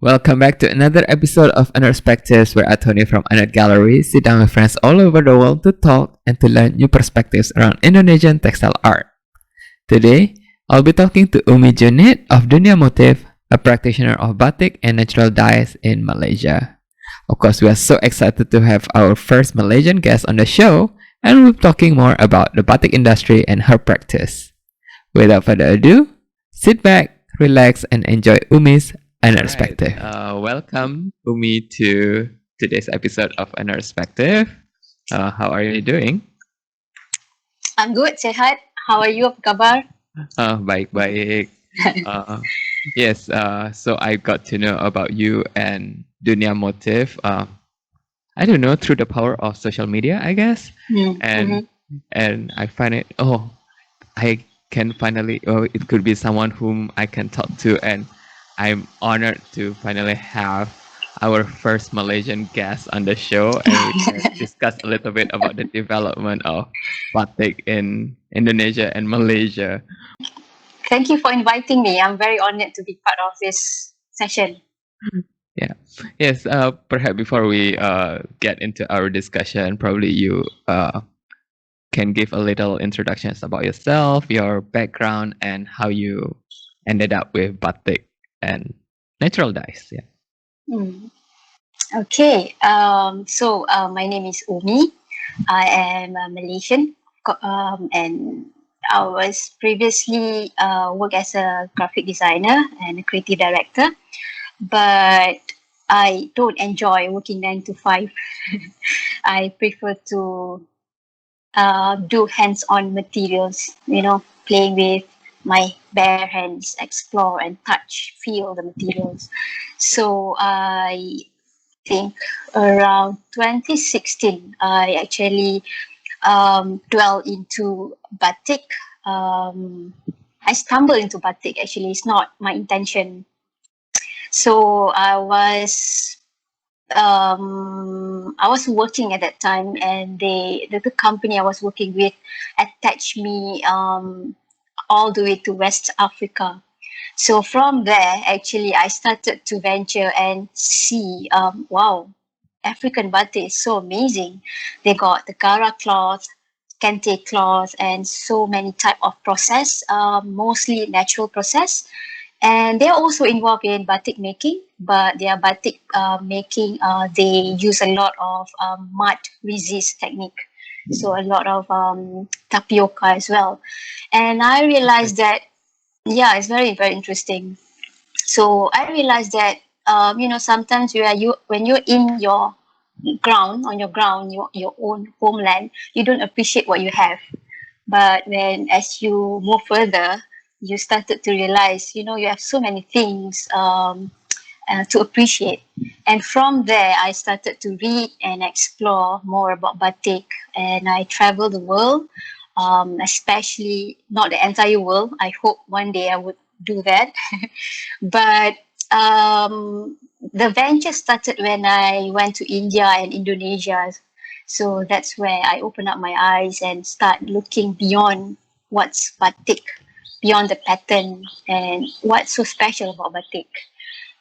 Welcome back to another episode of aNERDspective, where Tony from aNERDgallery sit down with friends all over the world to talk and to learn new perspectives around Indonesian textile art. Today, I'll be talking to Ummi Junid of Dunia Motif, a practitioner of batik and natural dyes in Malaysia. Of course, we are so excited to have our first Malaysian guest on the show, and we'll be talking more about the batik industry and her practice. Without further ado, sit back, relax, and enjoy Ummi's aNERDspective. Welcome, Ummi, to today's episode of aNERDspective. How are you doing? I'm good, sehat. How are you? Apa kabar? Baik-baik. Yes, so I got to know about you and Dunia Motif. I don't know, through the power of social media, I guess. And I find it, I can finally, it could be someone whom I can talk to, and I'm honored to finally have our first Malaysian guest on the show, and we can discuss a little bit about the development of batik in Indonesia and Malaysia. Thank you for inviting me. I'm very honored to be part of this session. Yeah. Yes. Perhaps before we get into our discussion, probably you can give a little introductions about yourself, your background, and how you ended up with batik and natural dyes. Yeah. Okay. So my name is Ummi. I am Malaysian, and I was previously worked as a graphic designer and a creative director, but I don't enjoy working 9 to 5. I prefer to do hands-on materials, playing with my bare hands, explore and touch, feel the materials. So I think around 2016, I actually dwell into batik. I stumbled into batik, actually. It's not my intention. So I was working at that time, and the company I was working with attached me all the way to West Africa. So from there, actually, I started to venture and see, wow, African batik is so amazing. They got the Gara cloth, Kente cloth, and so many type of process, mostly natural process. And they're also involved in batik making, but their batik making, they use a lot of mud resist technique. So a lot of tapioca as well. And I realized that, yeah, it's very, very interesting. So I realized that, sometimes when you're in your ground, on your ground, your own homeland, you don't appreciate what you have. But as you move further, you started to realize, you have so many things to appreciate. And from there, I started to read and explore more about batik. And I traveled the world, especially not the entire world. I hope one day I would do that. But the venture started when I went to India and Indonesia. So that's where I opened up my eyes and start looking beyond what's batik, beyond the pattern and what's so special about batik.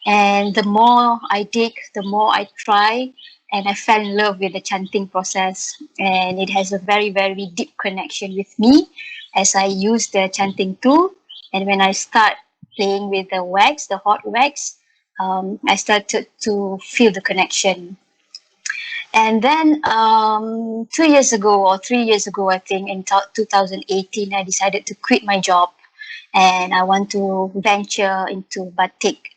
And the more I dig, the more I try, and I fell in love with the chanting process. And it has a very, very deep connection with me as I use the chanting tool. And when I start playing with the wax, the hot wax, I started to feel the connection. And then 2 years ago or 3 years ago, I think in 2018, I decided to quit my job, and I want to venture into batik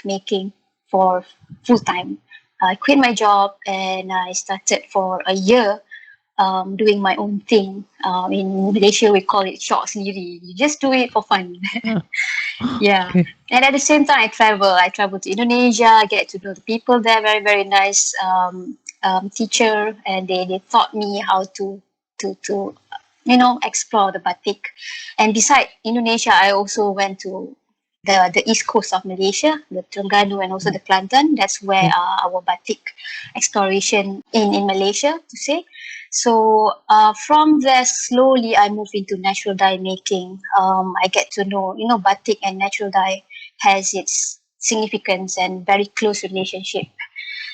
making for full time. I quit my job and I started for a year doing my own thing. In Malaysia, we call it short sendiri. You just do it for fun. Yeah. Okay. And at the same time, I travel to Indonesia. I get to know the people there. Very, very nice teacher, and they taught me how to explore the batik. And beside Indonesia, I also went to the east coast of Malaysia, the Terengganu and also the Kelantan. That's where our batik exploration in Malaysia, to say. So from there, slowly I moved into natural dye making. I get to know, batik and natural dye has its significance and very close relationship.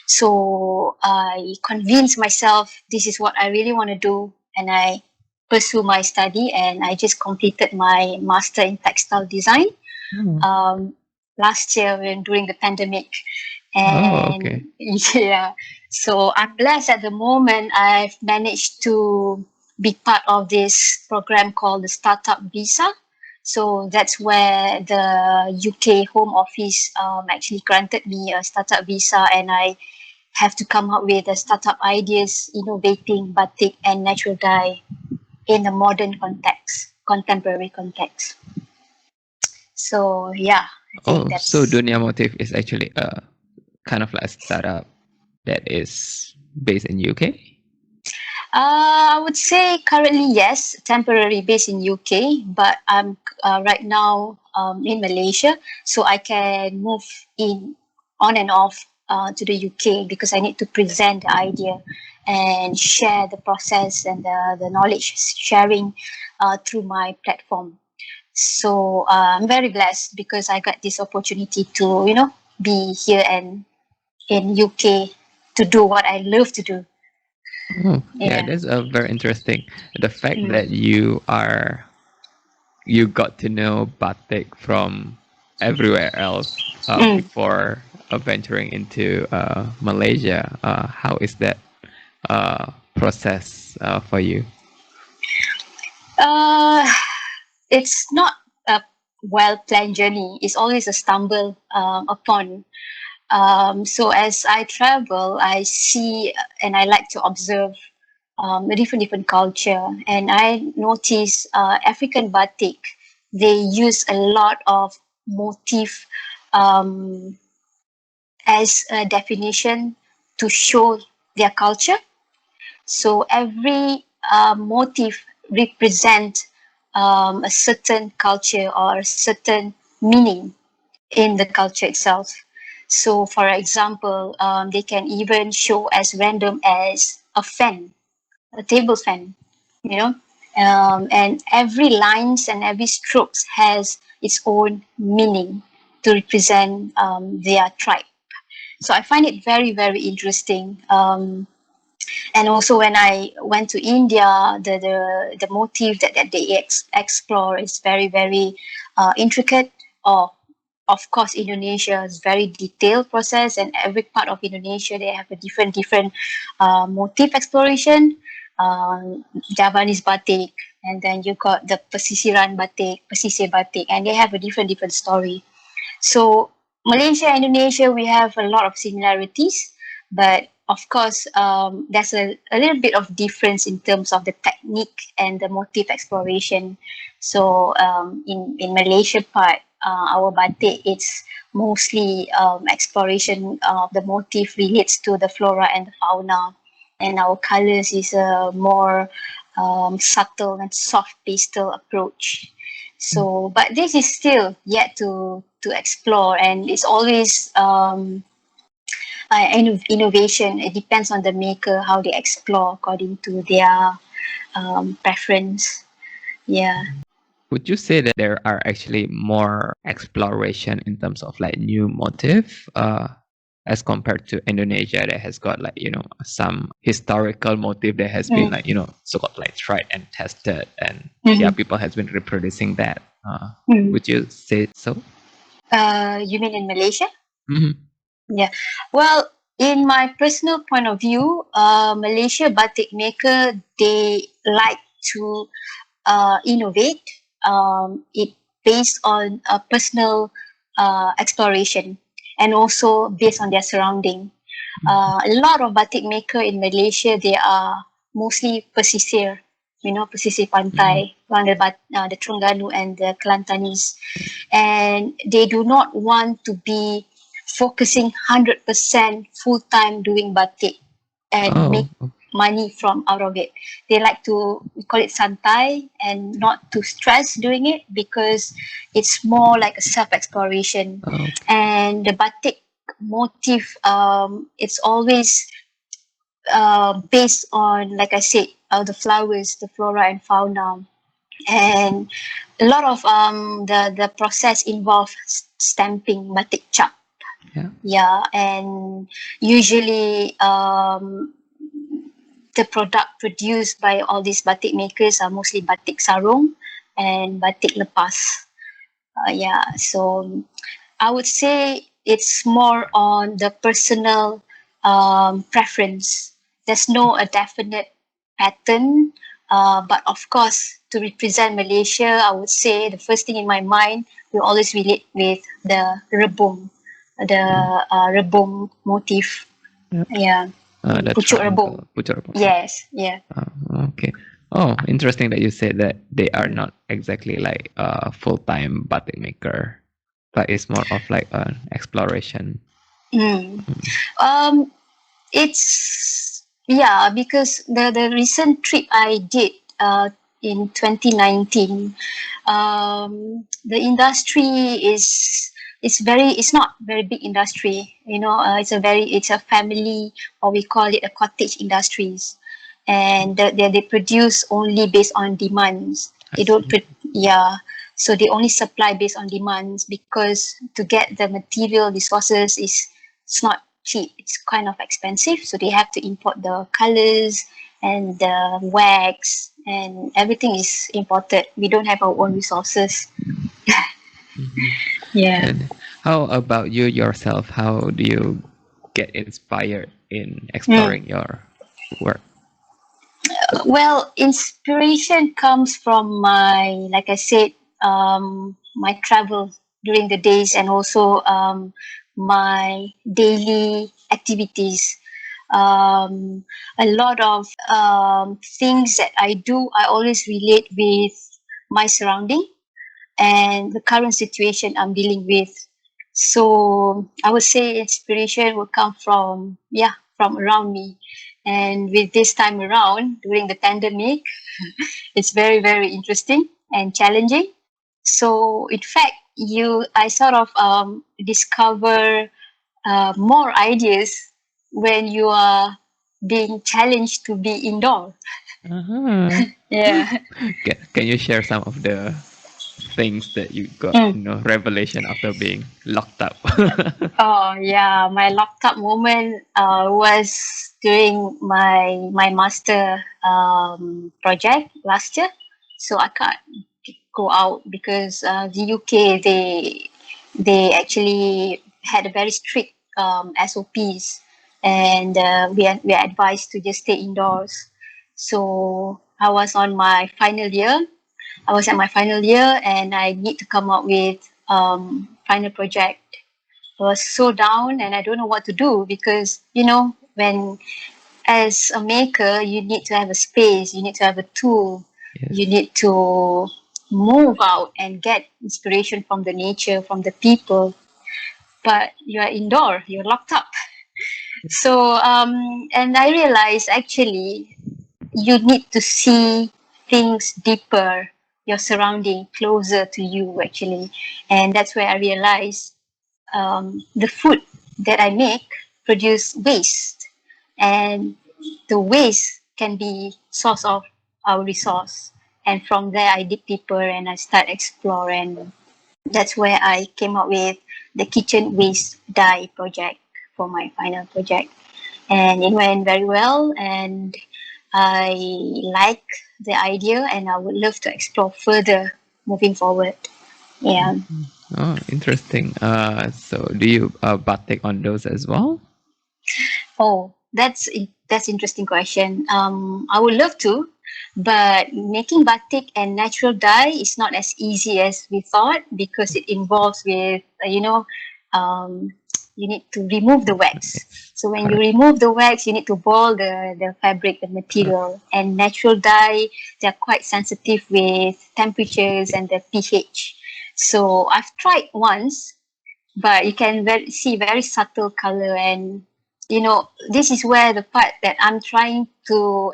So I convinced myself this is what I really want to do, and I pursue my study, and I just completed my master in textile design Oh, last year during the pandemic. oh, And okay. yeah, so I'm blessed at the moment. I've managed to be part of this program called the Startup Visa. So that's where the UK Home Office actually granted me a startup visa, and I have to come up with the startup ideas, innovating batik and natural dye in a modern context, contemporary context. So yeah, I think Oh, so that's. Dunia Motif is actually a kind of like a startup that is based in UK. I would say currently yes, temporary based in UK, but I'm right now in Malaysia, so I can move in on and off to the UK because I need to present the idea and share the process and the knowledge sharing through my platform. So I'm very blessed because I got this opportunity to be here and in UK to do what I love to do. Oh, yeah, Yeah. that's very interesting. The fact Mm. that you got to know batik from everywhere else Mm. before venturing into Malaysia. How is that process for you? Uh, it's not a well planned journey. It's always a stumble upon. So as I travel, I see and I like to observe a different culture, and I notice African batik. They use a lot of motif um, as a definition to show their culture. So every motif represent a certain culture or a certain meaning in the culture itself. So, for example, they can even show as random as a fan, a table fan, you know, and every lines and every strokes has its own meaning to represent their tribe. So I find it very, very interesting. And also when I went to India, the motif that they explore is very, very intricate. Or of course, Indonesia is very detailed process, and every part of Indonesia they have a different motif exploration. Javanese batik, and then you got the pesisiran batik, pesisir batik, and they have a different story. So Malaysia and Indonesia, we have a lot of similarities, but of course, there's a little bit of difference in terms of the technique and the motif exploration. So in Malaysia part, our batik, it's mostly exploration of the motif relates to the flora and the fauna, and our colors is a more subtle and soft pastel approach. So, but this is still yet to explore, and it's always innovation. It depends on the maker how they explore according to their preference. Yeah. Would you say that there are actually more exploration in terms of like new motif as compared to Indonesia that has got like some historical motif that has been Mm. like so-called like tried and tested, and yeah, Mhm. people has been reproducing that. Mm. Would you say so? You mean in Malaysia? Mhm. Yeah. Well, in my personal point of view, Malaysia batik maker, they like to innovate. It based on a personal exploration, and also based on their surrounding. A lot of batik maker in Malaysia, they are mostly pesisir, pesisir Mhm. pantai, around the Terengganu and the Kelantanis, and they do not want to be focusing 100% full time doing batik and make Oh, oh, money from out of it. They like to, we call it santai, and not to stress doing it because it's more like a self exploration. oh, And the batik motif, it's always based on, like I said, the flowers, the flora and fauna, and a lot of the process involves stamping batik chap. Yeah. Yeah, and usually the product produced by all these batik makers are mostly batik sarung and batik lepas. Yeah, so I would say it's more on the personal preference. There's no a definite pattern, but of course, to represent Malaysia, I would say the first thing in my mind will always relate with the rebung motif. Yeah. Yeah, The pucuk rebung. triangle. Pucuk. Yes, yeah. Okay. Oh, interesting that you said that they are not exactly like a full-time batik maker, but it's more of like an exploration. Mm. Um, it's yeah, because the recent trip I did in 2019, the industry it's not very big industry, it's a family, or we call it a cottage industries, and they produce only based on demands. I They don't see. yeah, so they only supply based on demands, because to get the material resources is it's not cheap, it's kind of expensive, so they have to import the colors and the wax, and everything is imported. We don't have our own resources. Mhm. Yeah. And how about you yourself? How do you get inspired in Mm. exploring your work? Well, inspiration comes from like I said, my travel during the days, and also my daily activities. A lot of things that I do, I always relate with my surrounding and the current situation I'm dealing with. So I would say inspiration will come from around me. And with this time around, during the pandemic, it's very, very interesting and challenging. So in fact, I sort of discover more ideas when you are being challenged to be indoor. Uh-huh. Yeah. Can you share some of the things that you got, Mm. revelation after being locked up? Oh yeah, my locked up moment was during my master project last year. So I can't go out because the UK, they actually had a very strict SOPs, and we are advised to just stay indoors. So I was at my final year, and I need to come up with final project. I was so down, and I don't know what to do, because when as a maker, you need to have a space, you need to have a tool, Yes. you need to move out and get inspiration from the nature, from the people, but you are indoor, you're locked up. So and I realized, actually, you need to see things deeper, your surrounding closer to you, actually. And that's where I realized the food that I make produce waste, and the waste can be source of our resource. And from there, I dig deeper and I start exploring. That's where I came up with the kitchen waste dye project for my final project, and it went very well. And I like the idea, and I would love to explore further moving forward. Yeah. Oh, interesting. So do you batik on those as well? Oh, that's interesting question. I would love to, but making batik and natural dye is not as easy as we thought, because it involves with you need to remove the wax. Yes, So when you correct. remove the wax, you need to boil the fabric, the Uh, material. And natural dye, they're quite sensitive with temperatures and the pH. So I've tried once, but you can see very subtle color. And this is where the part that I'm trying to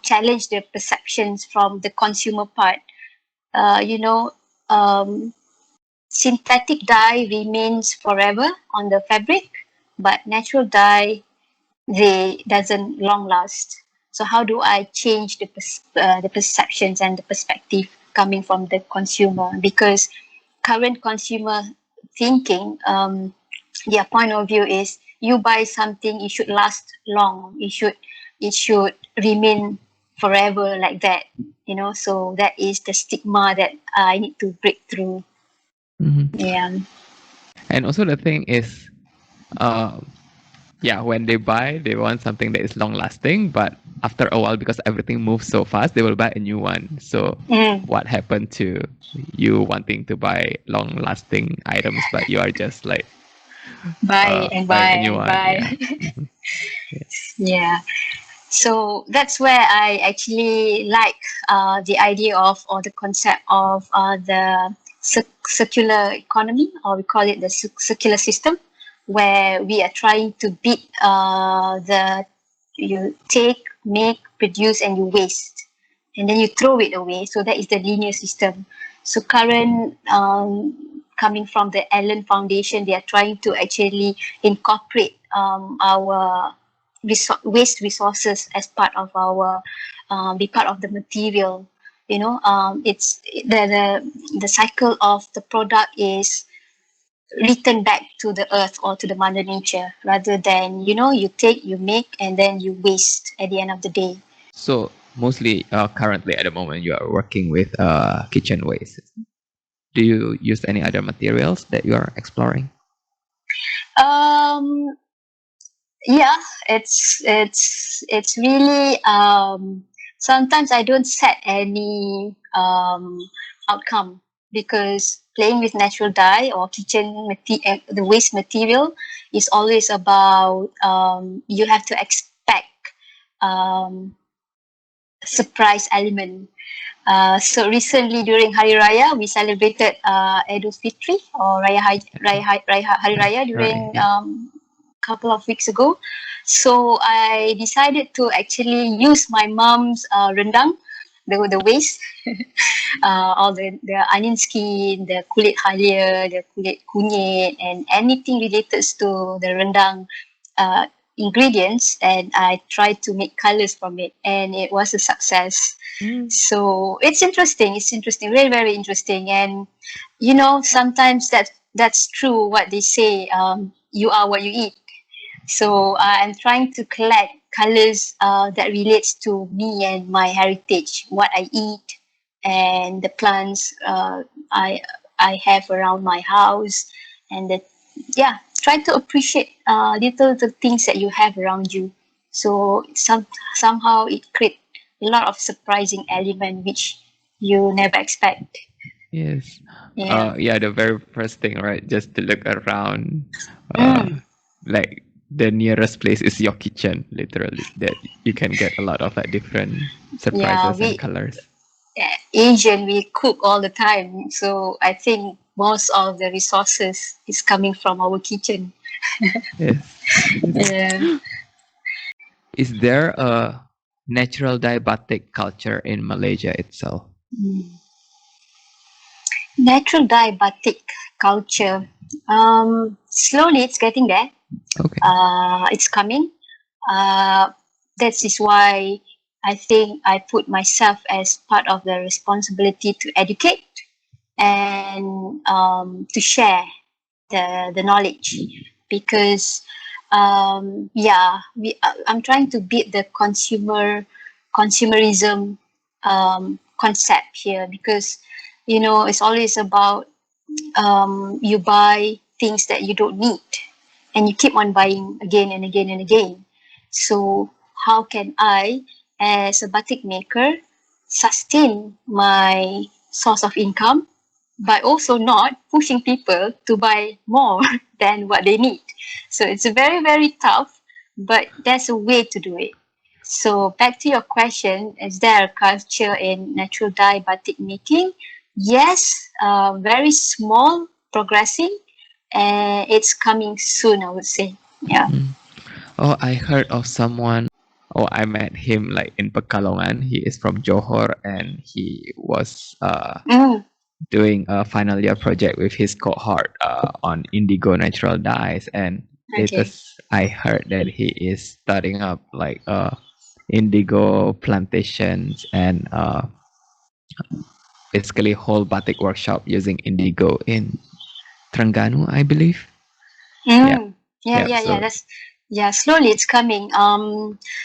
challenge the perceptions from the consumer part. uh, you know um, Synthetic dye remains forever on the fabric, but natural dye, they doesn't long last. So how do I change the perceptions and the perspective coming from the consumer? Because current consumer thinking, their point of view is you buy something, it should last long. It should remain forever like that. So that is the stigma that I need to break through. Mhm. Yeah. And also the thing is, when they buy, they want something that is long lasting, but after a while, because everything moves so fast, they will buy a new one. So what happened to you wanting to buy long lasting items, but you are just like Buy and buying buy a new and one? buy. Yeah. Mhm. Yeah. Yeah. So that's where I actually like the idea of, or the concept of, the circular economy, or we call it the circular system, where we are trying to beat the you take, make, produce, and you waste, and then you throw it away. So that is the linear system. So current, coming from the Allen Foundation, they are trying to actually incorporate our waste resources as part of our, be part of the material. It's the cycle of the product is return back to the earth or to the mother nature, rather than you take, you make, and then you waste at the end of the day. So mostly, currently at the moment, you are working with kitchen waste. Do you use any other materials that you are exploring? um yeah, it's really, sometimes I don't set any outcome, because playing with natural dye or the waste material is always about, you have to expect um surprise element. So recently during Hari Raya, we celebrated Idul Fitri, or Hari Raya Right. during, Yeah. couple of weeks ago. So I decided to actually use my mom's rendang, the waste, all the onion skin, the kulit halia, the kulit kunyit, and anything related to the rendang uh, ingredients, and I tried to make colors from it, and it was a success. Mm. So it's interesting. It's interesting, very very interesting, and sometimes that's true what they say. You are what you eat. So I'm trying to collect colors that relates to me and my heritage, what I eat, and the plants I I have around my house, and try to appreciate little things that you have around you. So somehow it creates a lot of surprising element which you never expect. Yes. Yeah. The very first thing, right? Just to look around, Mm. like the nearest place is your kitchen, literally. That you can get a lot of like different Yeah. surprises and colors. Asian, we cook all the time. So I think most of the resources is coming from our kitchen. Yes. Yes. Yeah. Is there a natural dye batik culture in Malaysia itself? Natural dye batik culture. Slowly it's getting there. Okay. It's coming. Uh, that is why I think I put myself as part of the responsibility to educate and to share the knowledge, because I'm trying to beat the consumerism concept here, because it's always about, you buy things that you don't need, and you keep on buying again and again and again. So how can I, as a batik maker, sustain my source of income by also not pushing people to buy more than what they need? So it's very very tough, but there's a way to do it. So back to your question, is there a culture in natural dye batik making? Yes, very small, progressing, and it's coming soon, I would say. Yeah. Mm. Oh, I heard of someone. Oh, I met him like in Pekalongan. He is from Johor, and he was Mm, doing a final year project with his cohort on indigo natural dyes. And okay. latest I heard that he is starting up like indigo plantations and basically whole batik workshop using indigo in Terengganu, I believe. Yeah, Yeah, yeah. yeah, yeah. So, That's yeah. Slowly, it's coming.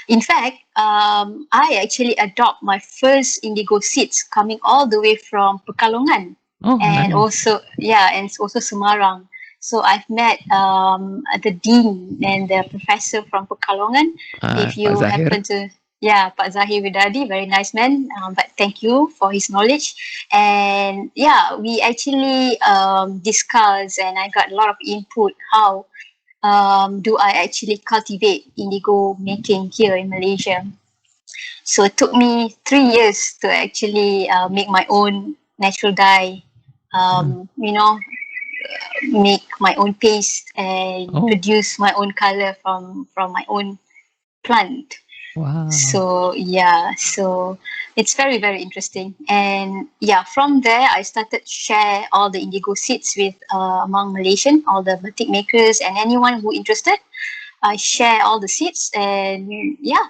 In fact, I actually adopt my first indigo seeds coming all the way from Pekalongan, oh, and nice. also and it's also Semarang. So I've met the dean and the professor from Pekalongan. If Pak you Zahir. happen to, yeah, Pak Zahir Widadi, very nice man. But thank you for his knowledge. And yeah, we actually discussed, and I got a lot of input. How do I actually cultivate indigo making here in Malaysia? So it took me 3 years to actually make my own natural dye. Mm. Make my own paste and Oh, produce my own color from my own plant. wow. So yeah, so it's very very interesting. And yeah, from there I started share all the indigo seeds with among Malaysian, all the batik makers and anyone who interested. I share all the seeds, and yeah,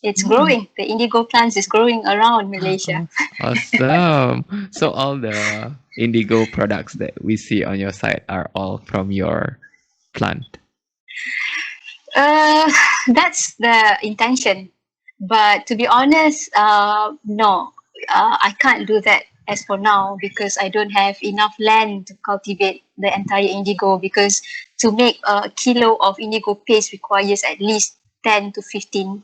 it's Mm. growing. The indigo plants is growing around Malaysia. Oh, awesome. So all the indigo products that we see on your site are all from your plant. Uh, that's the intention. But to be honest, no, I can't do that as for now because I don't have enough land to cultivate the entire indigo. Because to make a kilo of indigo paste requires at least 10 to 15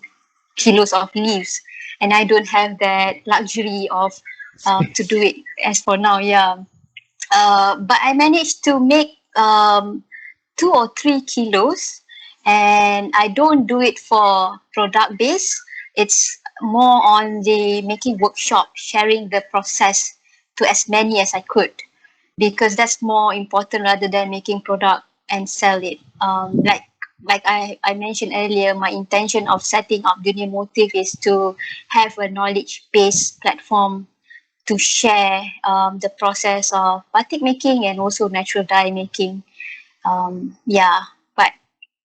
kilos of leaves, and I don't have that luxury of to do Space. it as for now. Yeah, but I managed to make 2 or 3 kilos, and I don't do it for product base. It's more on the making workshop, sharing the process to as many as I could, because that's more important rather than making product and sell it. Like I mentioned earlier, my intention of setting up Dunia Motif is to have a knowledge based platform to share the process of batik making and also natural dye making. Yeah, but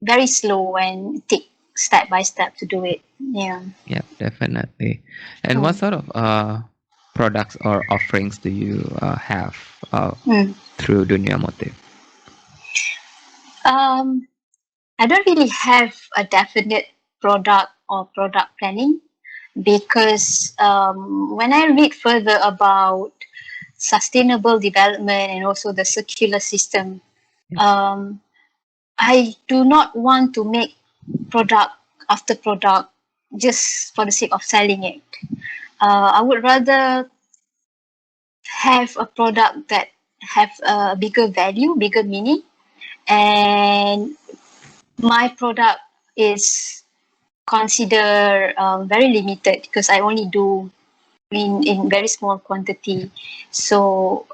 very slow and take step by step to do it. Yeah. Yeah, definitely. And what Mm. sort of products or offerings do you have Mm. through Dunia Motif? Um, I don't really have a definite product or product planning because when I read further about sustainable development and also the circular system, Yeah. um, I do not want to make product after product just for the sake of selling it. I would rather have a product that have a bigger value, bigger meaning, and my product is considered very limited because I only do in very small quantity. So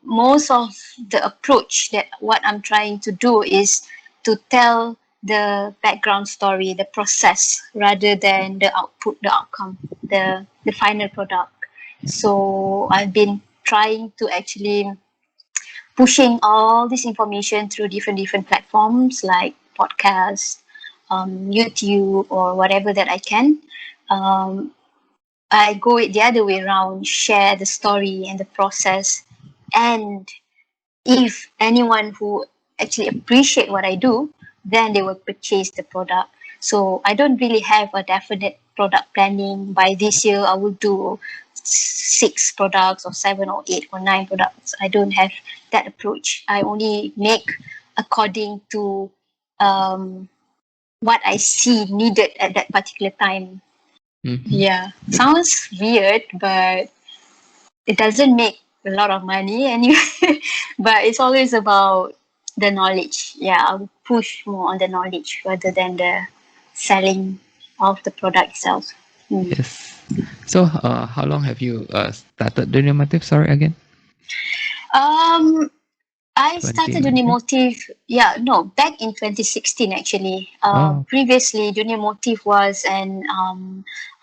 most of the approach that what I'm trying to do is to tell the background story, the process, rather than the output, the outcome, the final product. So I've been trying to actually pushing all this information through different platforms like podcasts, YouTube, or whatever that I can. Um, I go it the other way around, share the story and the process. And if anyone who actually appreciate what I do, then they will purchase the product. So I don't really have a definite product planning. By this year, I will do 6 products or 7 or 8 or 9 products. I don't have that approach. I only make according to um, what I see needed at that particular time. Mm-hmm. Yeah, sounds weird, but it doesn't make a lot of money anyway. But it's always about the knowledge. Yeah, I'll push more on the knowledge rather than the selling of the product itself. Mm. Yes. So, how long have you started Dunia Motif? Sorry again. Um, I started Dunia 2019. Motif, yeah, no, back in 2016 actually. Oh. Previously, Dunia Motif was an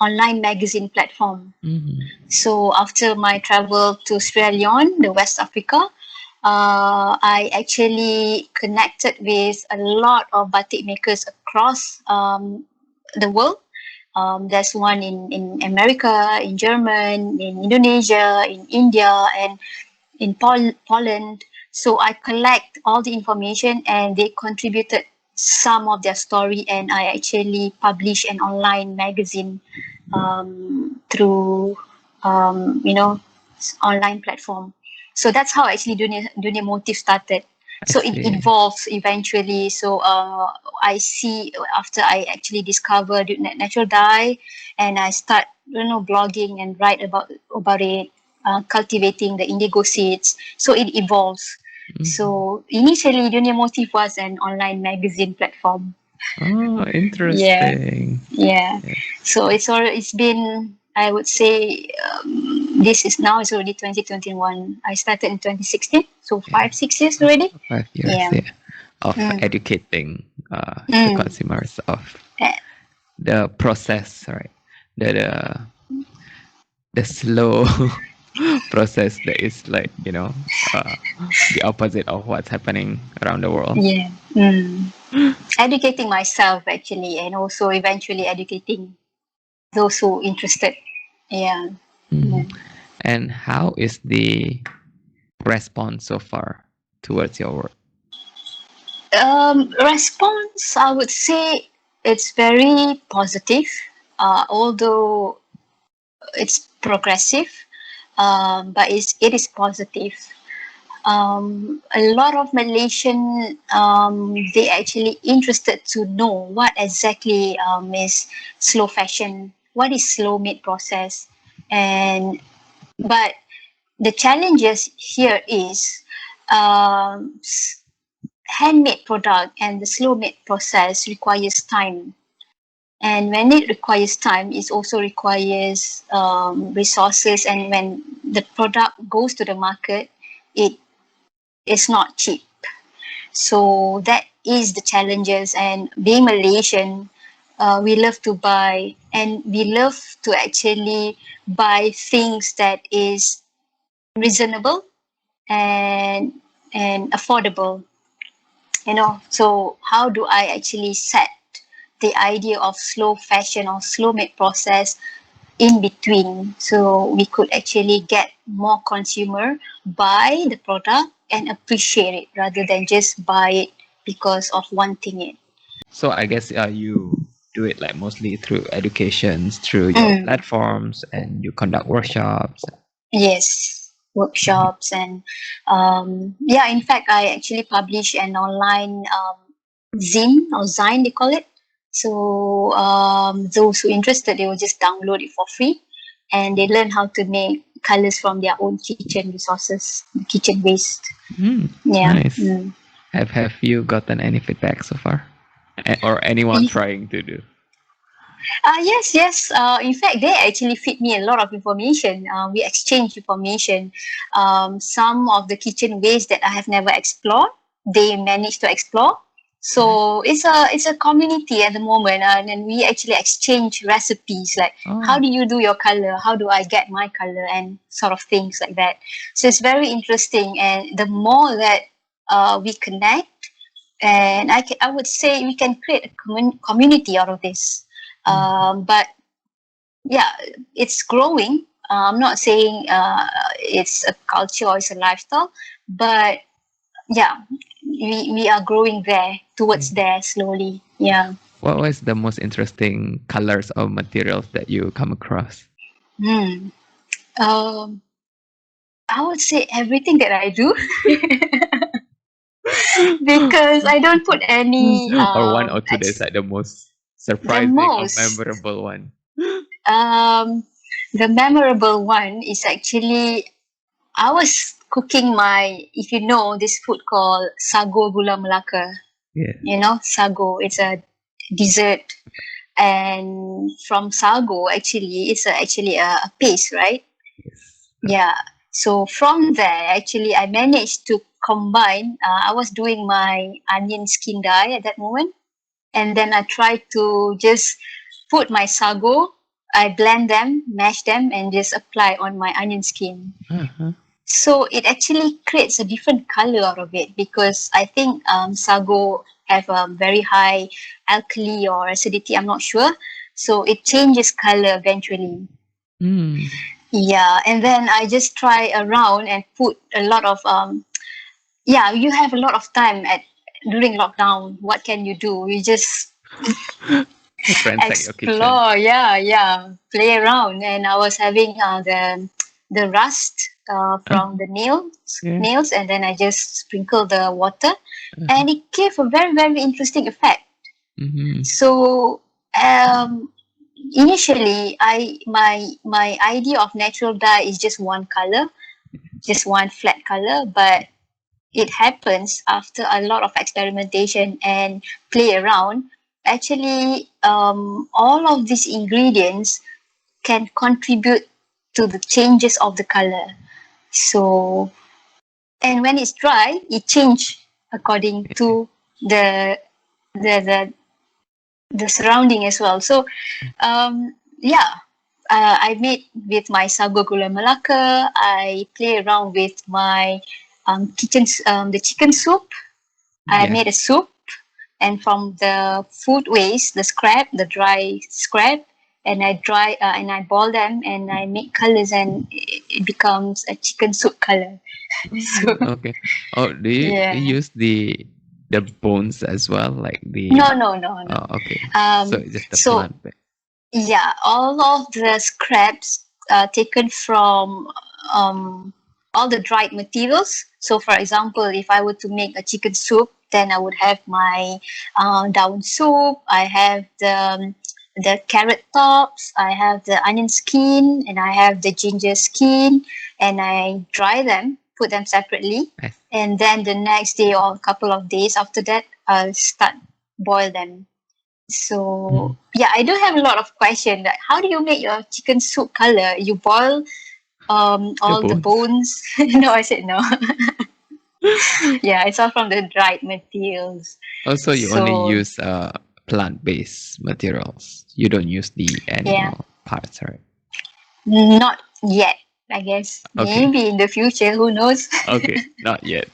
online magazine platform. Mm-hmm. So after my travel to Sierra Leone, the West Africa, I actually connected with a lot of batik makers across the world. There's one in America, in German, in Indonesia, in India, and in Poland. So I collect all the information, and they contributed some of their story, and I actually publish an online magazine through online platform. So that's how actually Dunia Motif started. I So it see. evolves eventually. So I see, after I actually discovered natural dye, and I start blogging and write about it, cultivating the indigo seeds. So it evolves. Mhm. So initially, Dunia Motif was an online magazine platform. Oh, Yeah, interesting. yeah. Yes. So it's been, I would say, this is now, it's already 2021. I started in 2016, so Yeah. 5 6 years already. 5 years, Yeah. yeah, of Mm. educating the Mm. consumers of Eh, the process, right? The the slow process that is like, the opposite of what's happening around the world. Yeah. Mm. Educating myself actually, and also eventually educating those who interested. Yeah. Mhm. Mm. And how is the response so far towards your work? Response, I would say it's very positive, although it's progressive, but it is positive. A lot of Malaysian, they actually interested to know what exactly is slow fashion, what is slow made process, and but the challenges here is um, handmade product and the slow made process requires time, and when it requires time, it also requires resources, and when the product goes to the market, it is not cheap. So that is the challenges. And being Malaysian, we love to buy, and we love to actually buy things that is reasonable and affordable. So how do I actually set the idea of slow fashion or slow made process in between, so we could actually get more consumer buy the product and appreciate it rather than just buy it because of wanting it. So I guess you do it like mostly through educations, through your Mm, platforms, and you conduct workshops. yes, Mhm. workshops, and yeah, in fact I actually publish an online zine, or zine they call it. So those who interested, they will just download it for free, and they learn how to make colors from their own kitchen resources, kitchen waste. Yeah. Nice. Mm. Have you gotten any feedback so far, or anyone trying to do? Yes, yes. In fact, they actually feed me a lot of information. We exchange information. Some of the kitchen ways that I have never explored, they manage to explore. So it's a community at the moment, and then we actually exchange recipes, like how Oh, do you do your color, how do I get my color, and sort of things like that. So it's very interesting, and the more that we connect, and I would say we can create a community out of this. But yeah, it's growing. I'm not saying it's a culture or it's a lifestyle, but yeah, we are growing there, towards yeah. there slowly. Yeah. What was the most interesting colors or materials that you come across? Hmm. Um, I would say everything that I do, because I don't put any Or one or two days like the most the surprising or most memorable one? um the memorable one is actually, I was cooking my, if you know this food called sago gula melaka. Yeah. Sago, it's a dessert, and from sago, actually it's actually a paste, right? Yes. Yeah. So from there, actually I managed to combine, I was doing my onion skin dye at that moment, and then I tried to just put my sago, I blend them, mash them, and just apply on my onion skin. Uh-huh. So it actually creates a different color out of it, because I think sago have a very high alkali or acidity. I'm not sure. So it changes color eventually. Mm. Yeah, and then I just try around and put a lot of yeah, you have a lot of time during lockdown. What can you do? You just Ransack your kitchen. explore, yeah, play around. And I was having the rust Uh, from the yeah. nails, and then I just sprinkled the water, Uh-huh. and it gave a very very interesting effect. Mm-hmm. So initially, my idea of natural dye is just one color, just one flat color, but it happens after a lot of experimentation and play around. Actually, all of these ingredients can contribute to the changes of the color. So, and when it's dry, it change according to the the the, the surrounding as well. So, yeah, I made with my sago gula melaka. I play around with my the chicken soup. I Yeah. made a soup, and from the food waste, the scrap, the dry scrap, and I boil them, and I make colors, and it becomes a chicken soup color. So Okay. Oh, do you yeah, use the bones as well, like the? no. Oh, okay. So Um, it's just the so plant bit. yeah, all of the scraps taken from um, all the dried materials. So, for example, if I were to make a chicken soup, then I would have my daun soup. I have the carrot tops. I have the onion skin, and I have the ginger skin, and I dry them, put them separately, Nice. and then the next day or a couple of days after that, I'll start boil them. So yeah, I do have a lot of questions. Like, how do you make your chicken soup color? You boil The all the bones. bones. No, I said no. Yeah, it's all from the dried materials. Also, you only So use plant-based materials. You don't use the yeah, animal parts, right? not yet. I guess Okay. maybe in the future. Who knows? Okay. Not yet.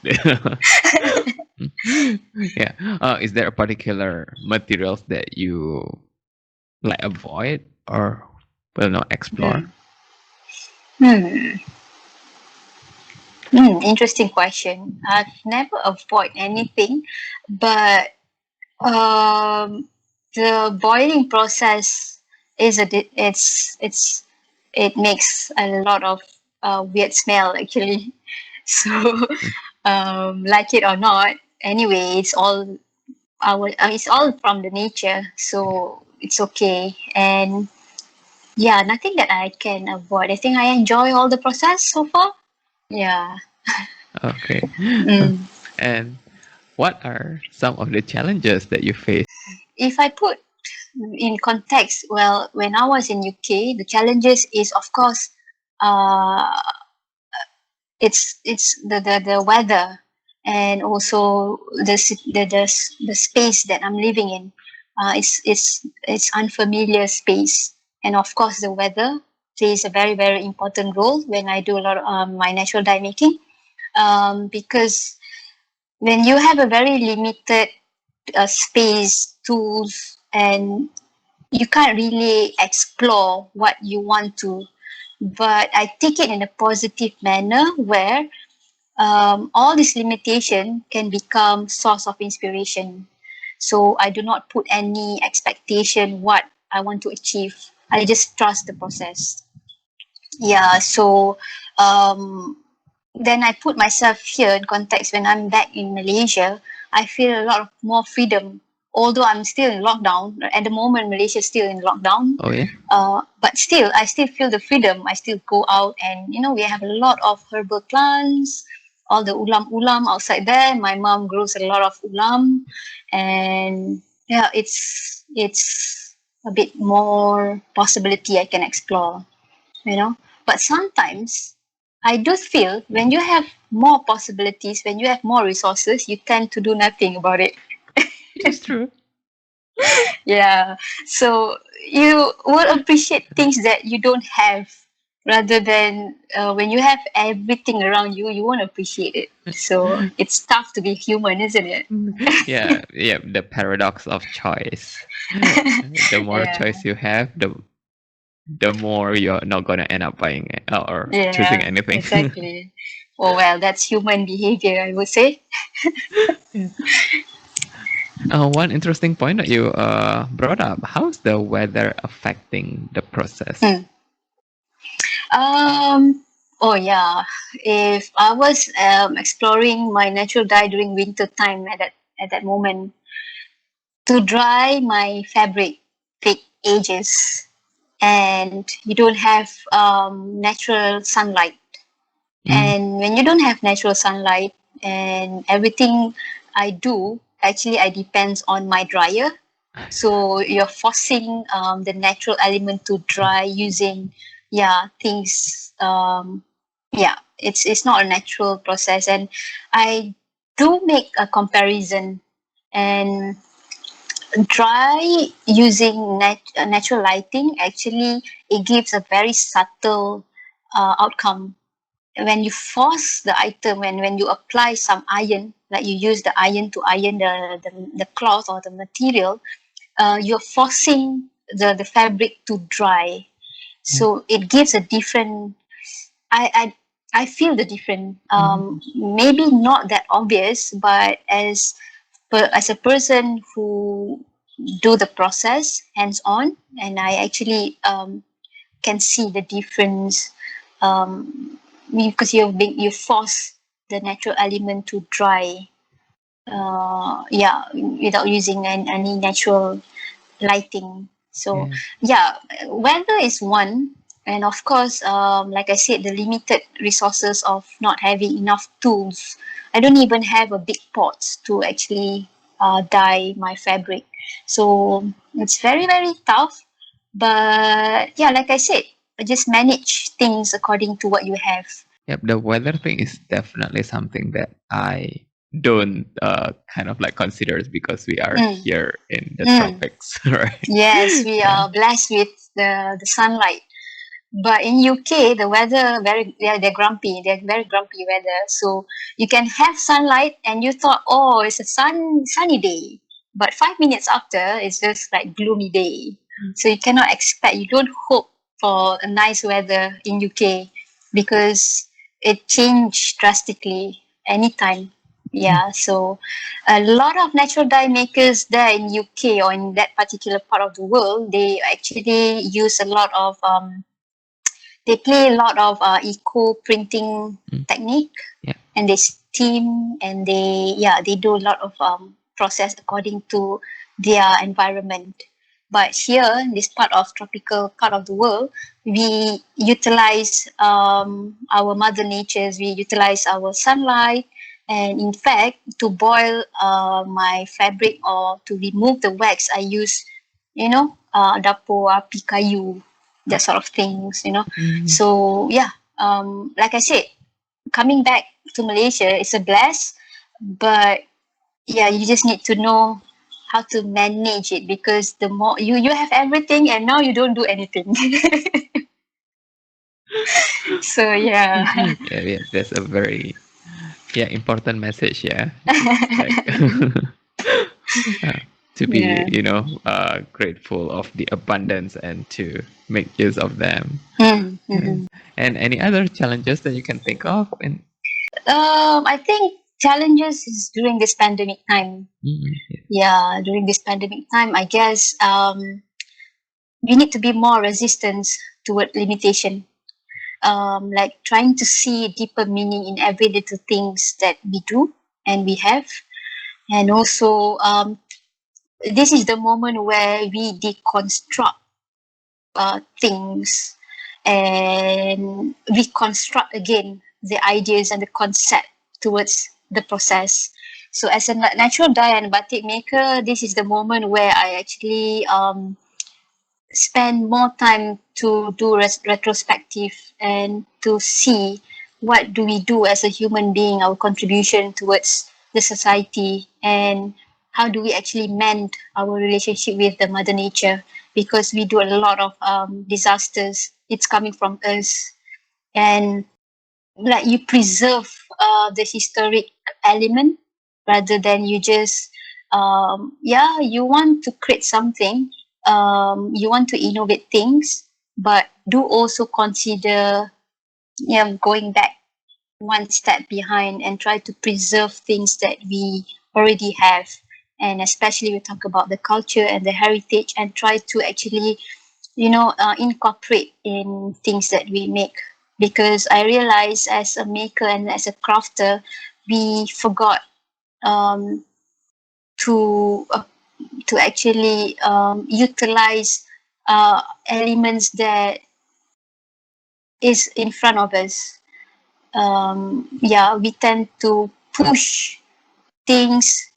Yeah. Is there a particular materials that you like avoid or will not explore? Hmm. Hmm. Interesting question. I've never avoid anything, but um, the boiling process is it makes a lot of weird smell actually. So like it or not, anyway, it's all from the nature, so it's okay. And yeah, nothing that I can avoid. I think I enjoy all the process so far. Yeah. Okay. Mm. And what are some of the challenges that you face? If I put in context, well, when I was in UK, the challenges is of course uh, it's the weather, and also the space that I'm living in. It's unfamiliar space, and of course the weather plays a very very important role when I do a lot of my natural dye making, because when you have a very limited space, tools, and you can't really explore what you want to. But I take it in a positive manner where all this limitation can become source of inspiration. So I do not put any expectation what I want to achieve. I just trust the process. Yeah. So um, then I put myself here in context. When I'm back in Malaysia, I feel a lot of more freedom. Although I'm still in lockdown at the moment, Malaysia is still in lockdown. Oh yeah. But still, I still feel the freedom. I still go out, and we have a lot of herbal plants, all the ulam outside there. My mom grows a lot of ulam, and yeah, it's a bit more possibility I can explore. you know but sometimes I do feel when you have more possibilities, when you have more resources, you tend to do nothing about it. It's true. Yeah, so you will appreciate things that you don't have, rather than when you have everything around you, you won't appreciate it. So it's tough to be human, isn't it? Yeah, the paradox of choice. The more Yeah, choice you have, the more you're not gonna end up buying it or choosing yeah, anything. exactly. Oh well, that's human behavior, I would say. Yeah. One interesting point that you brought up: how's the weather affecting the process? Hmm. Oh yeah. If I was exploring my natural dye during winter time at that moment, to dry my fabric take ages, and you don't have natural sunlight. Mm. And when you don't have natural sunlight, and everything I do, actually I depends on my dryer. So you're forcing the natural element to dry using, yeah, things. Yeah, it's not a natural process, and I do make a comparison, and dry using natural lighting, actually it gives a very subtle outcome. When you force the item, when you apply some iron, like you use the iron to iron the cloth or the material, you're forcing the fabric to dry. Yeah. So it gives a different, I I feel the different, Mm. maybe not that obvious, but as a person who do the process hands on, and I actually can see the difference, because you force the natural element to dry, yeah, without using any natural lighting. So Yeah. yeah, weather is one, and of course, like I said, the limited resources of not having enough tools. I don't even have a big pot to actually dye my fabric, so it's very very tough. But yeah, like I said, just manage things according to what you have. Yep, the weather thing is definitely something that I don't kind of like consider because we are Mm, here in the mm. tropics, right? Yes, we Yeah. are blessed with the sunlight. But in UK, the weather very, they're grumpy. They're very grumpy weather. So you can have sunlight, and you thought, oh, it's a sunny day. But 5 minutes after, it's just like gloomy day. So you cannot expect. You don't hope for a nice weather in UK, because it changed drastically anytime. Mm. Yeah. So a lot of natural dye makers there in UK, or in that particular part of the world, they actually use a lot of they play a lot of eco printing Mm. technique, Yeah. and they steam, and they do a lot of process according to their environment. But here in this part of tropical part of the world, we utilize our mother natures, we utilize our sunlight, and in fact, to boil my fabric or to remove the wax, I use, dapur api kayu, that sort of things, Mm. so yeah, like I said, coming back to Malaysia is a bless, but yeah, you just need to know how to manage it, because the more you have everything, and now you don't do anything. So yeah. Yeah, yeah, that's a very important message. Yeah, like to be Yeah. grateful of the abundance and to make use of them. Yeah. Mm-hmm. And any other challenges that you can think of? In I think challenges is during this pandemic time. yeah. Yeah, during this pandemic time, I guess we need to be more resistant toward limitation. Like trying to see deeper meaning in every little things that we do and we have. And also, this is the moment where we deconstruct things, and reconstruct again the ideas and the concept towards the process. So as a natural dye and batik maker, this is the moment where I actually spend more time to do retrospective, and to see what do we do as a human being, our contribution towards the society, and how do we actually mend our relationship with the mother nature, because we do a lot of disasters, it's coming from us. And like you preserve the historic element, rather than you just yeah, you want to create something, you want to innovate things, but do also consider, yeah, going back one step behind and try to preserve things that we already have. And especially we talk about the culture and the heritage and try to actually, incorporate in things that we make. Because I realize as a maker and as a crafter, we forgot um, to uh, to actually utilize elements that is in front of us. We tend to push things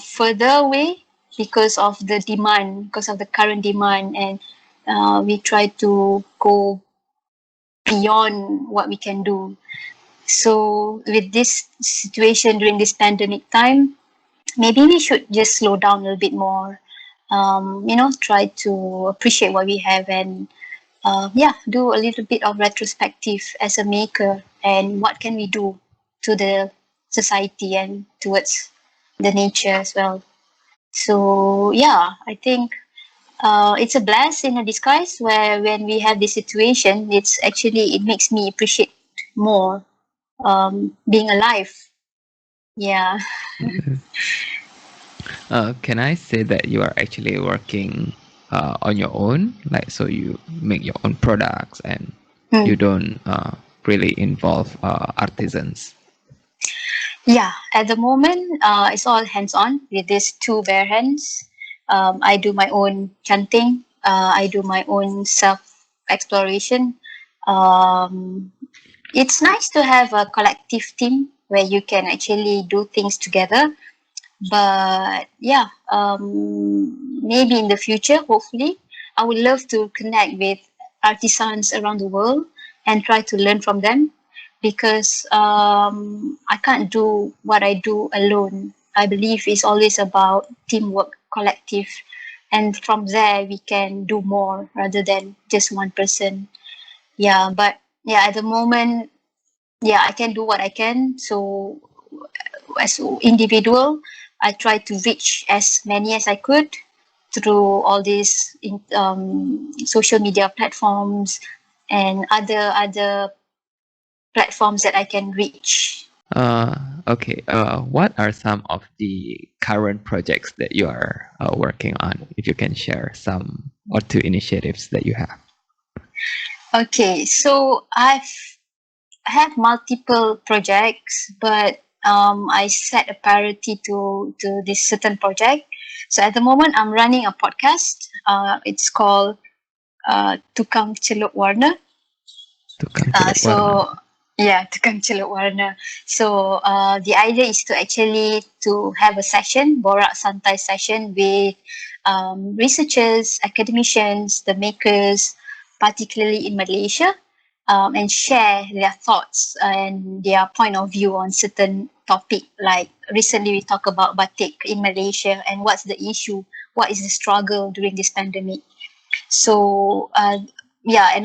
further away because of the demand, because of the current demand, and we try to go beyond what we can do. So with this situation during this pandemic time, maybe we should just slow down a little bit more. Try to appreciate what we have and do a little bit of retrospective as a maker and what can we do to the society and towards the nature as well. So I think it's a blessing in a disguise where when we have this situation, it makes me appreciate more being alive. Yeah. Can I say that you are actually working on your own? Like, so you make your own products and you don't really involve artisans? Yeah, at the moment, it's all hands on with these two bare hands. I do my own chanting, I do my own self exploration. Um, it's nice to have a collective team where you can actually do things together. But maybe in the future, hopefully, I would love to connect with artisans around the world and try to learn from them because I can't do what I do alone. I believe it's always about teamwork, collective, and from there we can do more rather than just one person. At the moment, I can do what I can. So as an individual, I tried to reach as many as I could through all these social media platforms and other platforms that I can reach. Okay. What are some of the current projects that you are working on? If you can share some or two initiatives that you have. Okay, so I have multiple projects, but I set a priority to this certain project. So at the moment, I'm running a podcast. It's called Tukang Celuk Warna. Tukang Celuk Warna. Tukang Celuk Warna. So the idea is to actually to have a session, borak santai session with researchers, academicians, the makers, particularly in Malaysia, and share their thoughts and their point of view on certain topic. Like recently, we talk about batik in Malaysia and what's the issue, what is the struggle during this pandemic. So and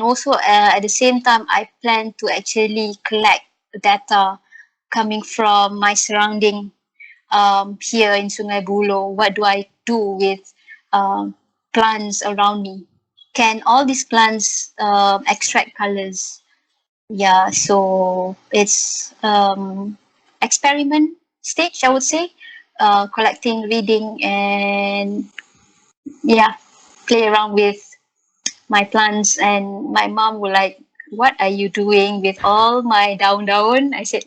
also at the same time, I plan to actually collect data coming from my surrounding here in Sungai Buloh. What do I do with plants around me? Can all these plants extract colors? Yeah, so it's experiment stage, I would say. Collecting, reading, and play around with my plants. And my mom was like, what are you doing with all my down? I said,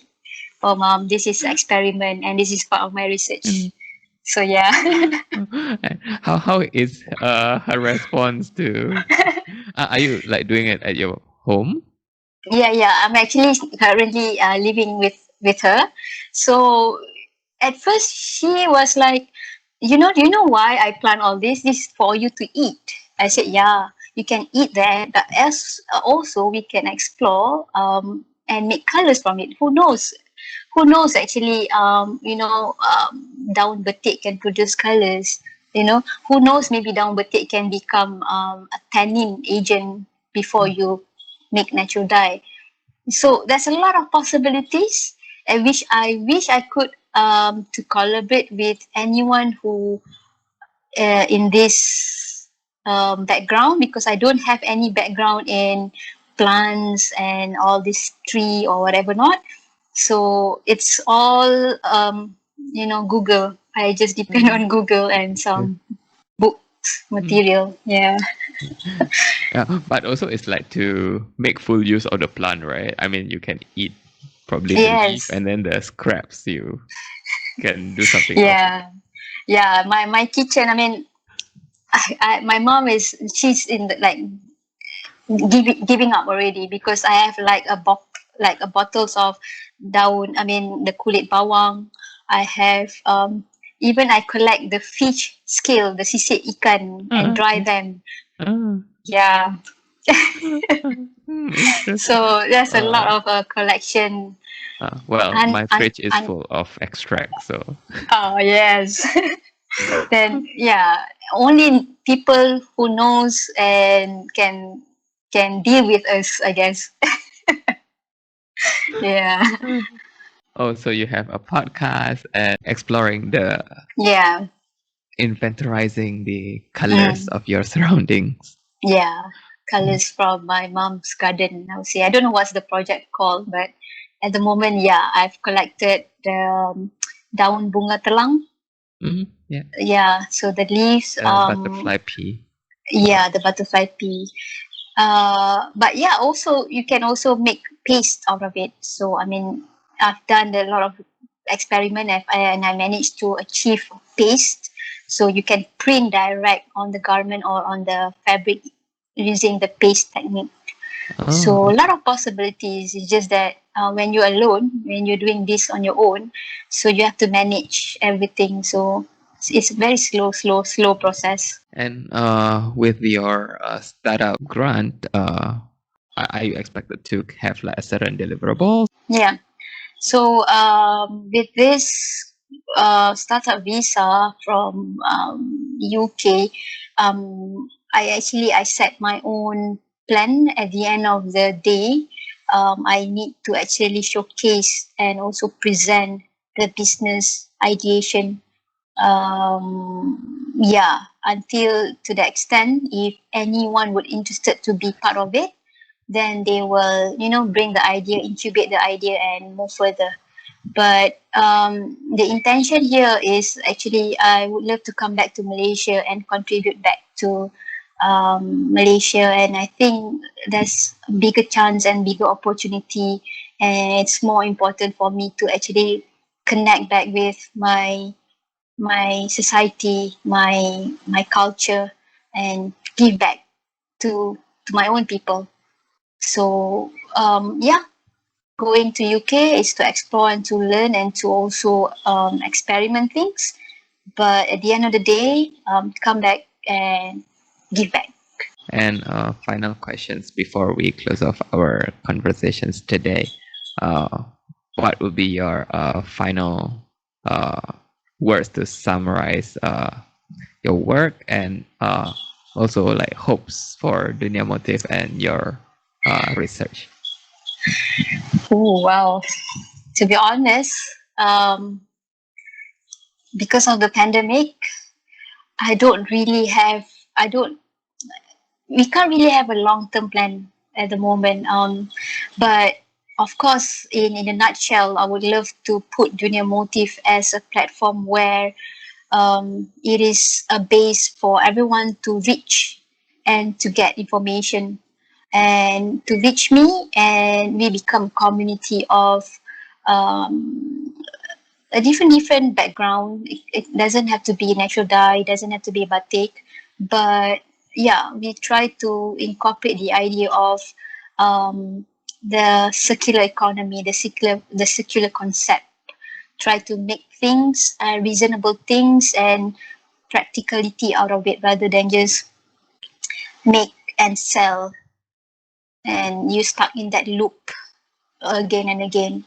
oh mom, this is experiment and this is part of my research. So How is her response to? Are you like doing it at your home? I'm actually currently living with her. So at first she was like, do you know why I plant all this? This is for you to eat. I said, yeah, you can eat that, but as also we can explore and make colors from it. Who knows? Who knows actually? Daun betik can produce colors. Who knows? Maybe daun betik can become a tannin agent before you make natural dye. So there's a lot of possibilities. I wish I could to collaborate with anyone who in this background, because I don't have any background in plants and all this tree or whatever not. So it's all Google. I just depend on Google and Okay. some books Mm. material. Yeah. Yeah, but also it's like to make full use of the plant, right? I mean, you can eat probably the leaf Yes. and then the scraps you can do something else with it. Yeah. Yeah. My kitchen. I mean, my mom she's in the, like giving up already because I have like a bottles of daun. I mean the kulit bawang. I have even I collect the fish scale, the sisik ikan, and dry Okay. them. Ah. Yeah. Interesting. So there's a lot Uh, of collection. well, And my fridge is full of extract, so. oh yes. Then yeah, only people who knows and can deal with us, I guess. Yeah. Oh, so you have a podcast and exploring the Yeah. inventorizing the colors Mm. of your surroundings. Yeah. Colors from my mom's garden, I would say. I don't know what's the project called, but at the moment, yeah, I've collected the daun bunga telang. Yeah, Yeah, so the leaves, butterfly pea flower. yeah, the butterfly pea. But yeah, also you can also make paste out of it. So I mean, I've done a lot of experiment and I managed to achieve paste. So you can print direct on the garment or on the fabric using the paste technique. Oh, So a lot okay. of possibilities. It's just that when you're alone, when you're doing this on your own, so you have to manage everything. So it's very slow process. And with your startup grant, are you expected to have like a certain deliverables? Yeah. So with this startup visa from UK, I set my own plan. At the end of the day, I need to actually showcase and also present the business ideation. Yeah, until to the extent if anyone would interested to be part of it, then they will bring the idea, incubate the idea, and move further. But the intention here is actually I would love to come back to Malaysia and contribute back to Malaysia, and I think there's a bigger chance and bigger opportunity, and it's more important for me to actually connect back with my society, my culture, and give back to my own people. So yeah, going to UK is to explore and to learn and to also experiment things. But at the end of the day, come back and give back. And final questions before we close off our conversations today. What would be your final words to summarize your work and also like hopes for Dunia Motif and your research? Oh wow! To be honest, because of the pandemic, I don't really have. I don't. We can't really have a long term plan at the moment. But of course, in a nutshell, I would love to put Dunia Motif as a platform where it is a base for everyone to reach and to get information and to reach me, and we become a community of um, a different background. It doesn't have to be natural dye, it doesn't have to be batik, but yeah, we try to incorporate the idea of the circular economy, the circular concept. Try to make things reasonable things and practicality out of it rather than just make and sell and you stuck in that loop again and again.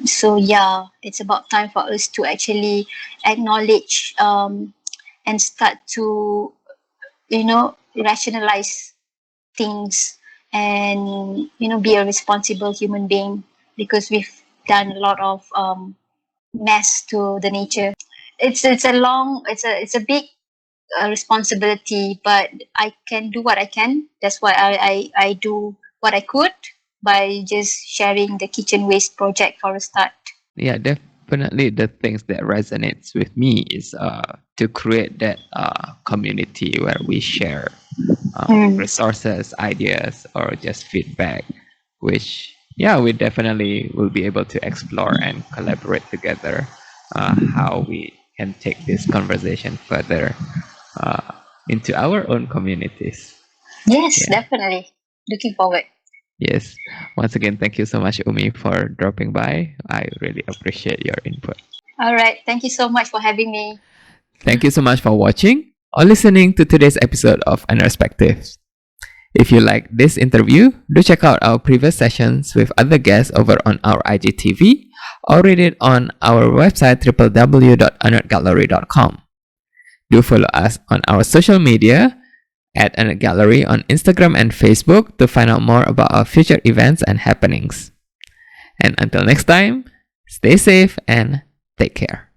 So yeah, it's about time for us to actually acknowledge and start to rationalize things and be a responsible human being because we've done a lot of mess to the nature. It's a long it's a big responsibility, but I can do what I can. That's why I do what I could. by just sharing the kitchen waste project for a start. Yeah, definitely the things that resonates with me is to create that community where we share resources, ideas, or just feedback, which yeah, we definitely will be able to explore and collaborate together how we can take this conversation further uh, into our own communities. Yes, Yeah. definitely. Looking forward. Yes. Once again, thank you so much, Umi, for dropping by. I really appreciate your input. All right. Thank you so much for having me. Thank you so much for watching or listening to today's episode of aNERDspective. If you like this interview, do check out our previous sessions with other guests over on our IGTV or read it on our website www.aNERDgallery.com. Do follow us on our social media at aNERDgallery on Instagram and Facebook to find out more about our future events and happenings. And until next time, stay safe and take care.